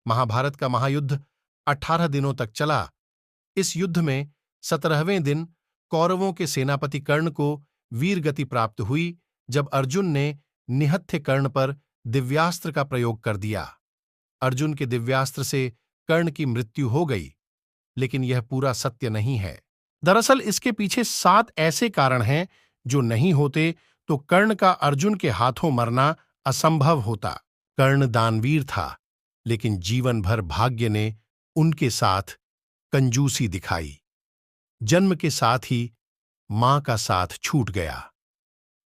महाभारत का महायुद्ध 18 दिनों तक चला। इस युद्ध में 17वें दिन कौरवों के सेनापति कर्ण को वीरगति प्राप्त हुई जब अर्जुन ने निहत्थे कर्ण पर दिव्यास्त्र का प्रयोग कर दिया। अर्जुन के दिव्यास्त्र से कर्ण की मृत्यु हो गई, लेकिन यह पूरा सत्य नहीं है। दरअसल इसके पीछे 7 ऐसे कारण हैं जो नहीं होते तो कर्ण का अर्जुन के हाथों मरना असंभव होता। कर्ण दानवीर था, लेकिन जीवन भर भाग्य ने उनके साथ कंजूसी दिखाई। जन्म के साथ ही मां का साथ छूट गया।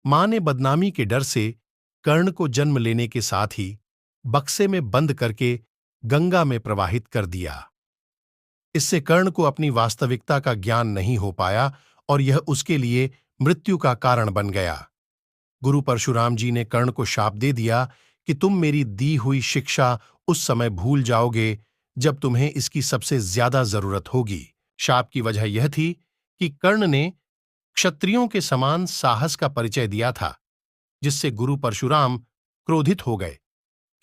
मां ने बदनामी के डर से कर्ण को जन्म लेने के साथ ही बक्से में बंद करके गंगा में प्रवाहित कर दिया। इससे कर्ण को अपनी वास्तविकता का ज्ञान नहीं हो पाया और यह उसके लिए मृत्यु का कारण बन गया। गुरु परशुराम जी ने कर्ण को शाप दे दिया कि तुम मेरी दी हुई शिक्षा उस समय भूल जाओगे जब तुम्हें इसकी सबसे ज्यादा जरूरत होगी। शाप की वजह यह थी कि कर्ण ने क्षत्रियों के समान साहस का परिचय दिया था, जिससे गुरु परशुराम क्रोधित हो गए,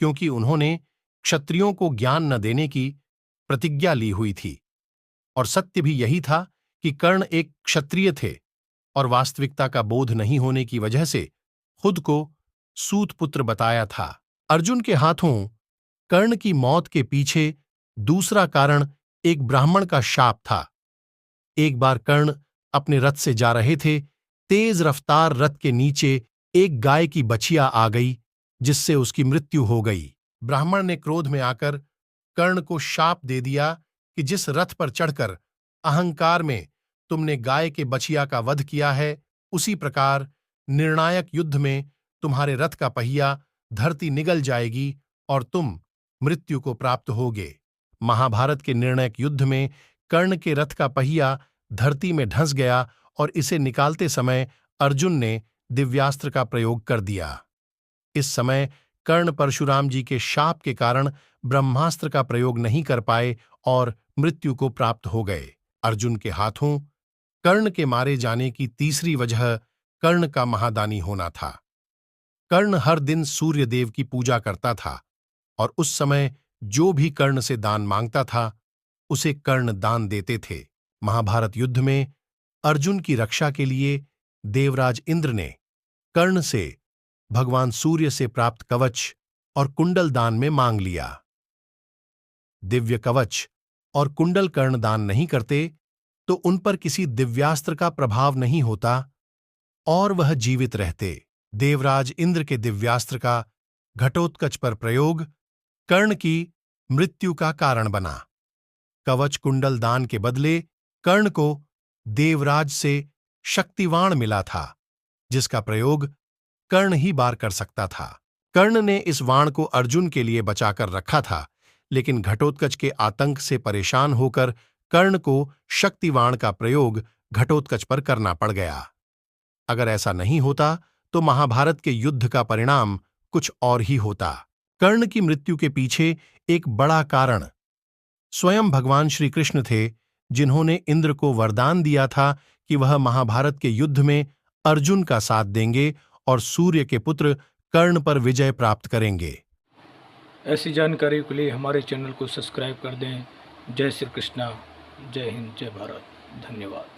क्योंकि उन्होंने क्षत्रियों को ज्ञान न देने की प्रतिज्ञा ली हुई थी। और सत्य भी यही था कि कर्ण एक क्षत्रिय थे और वास्तविकता का बोध नहीं होने की वजह से खुद को सूत पुत्र बताया था। अर्जुन के हाथों कर्ण की मौत के पीछे दूसरा कारण एक ब्राह्मण का शाप था। एक बार कर्ण अपने रथ से जा रहे थे। तेज रफ्तार रथ के नीचे एक गाय की बछिया आ गई, जिससे उसकी मृत्यु हो गई। ब्राह्मण ने क्रोध में आकर कर्ण को शाप दे दिया कि जिस रथ पर चढ़कर अहंकार में तुमने गाय के बछिया का वध किया है, उसी प्रकार निर्णायक युद्ध में तुम्हारे रथ का पहिया धरती निगल जाएगी और तुम मृत्यु को प्राप्त होगे। महाभारत के निर्णायक युद्ध में कर्ण के रथ का पहिया धरती में धंस गया और इसे निकालते समय अर्जुन ने दिव्यास्त्र का प्रयोग कर दिया। इस समय कर्ण परशुराम जी के शाप के कारण ब्रह्मास्त्र का प्रयोग नहीं कर पाए और मृत्यु को प्राप्त हो गए। अर्जुन के हाथों कर्ण के मारे जाने की तीसरी वजह कर्ण का महादानी होना था। कर्ण हर दिन सूर्य देव की पूजा करता था और उस समय जो भी कर्ण से दान मांगता था उसे कर्ण दान देते थे। महाभारत युद्ध में अर्जुन की रक्षा के लिए देवराज इंद्र ने कर्ण से भगवान सूर्य से प्राप्त कवच और कुंडल दान में मांग लिया। दिव्य कवच और कुंडल कर्ण दान नहीं करते तो उन पर किसी दिव्यास्त्र का प्रभाव नहीं होता और वह जीवित रहते। देवराज इंद्र के दिव्यास्त्र का घटोत्कच पर प्रयोग कर्ण की मृत्यु का कारण बना। कवच कुंडल दान के बदले कर्ण को देवराज से शक्तिवाण मिला था, जिसका प्रयोग कर्ण ही बार कर सकता था। कर्ण ने इस वाण को अर्जुन के लिए बचाकर रखा था, लेकिन घटोत्कच के आतंक से परेशान होकर कर्ण को शक्तिवाण का प्रयोग घटोत्कच पर करना पड़ गया। अगर ऐसा नहीं होता तो महाभारत के युद्ध का परिणाम कुछ और ही होता। कर्ण की मृत्यु के पीछे एक बड़ा कारण स्वयं भगवान श्री कृष्ण थे, जिन्होंने इंद्र को वरदान दिया था कि वह महाभारत के युद्ध में अर्जुन का साथ देंगे और सूर्य के पुत्र कर्ण पर विजय प्राप्त करेंगे। ऐसी जानकारी के लिए हमारे चैनल को सब्सक्राइब कर दें। जय श्री कृष्णा, जय हिंद, जय भारत, धन्यवाद।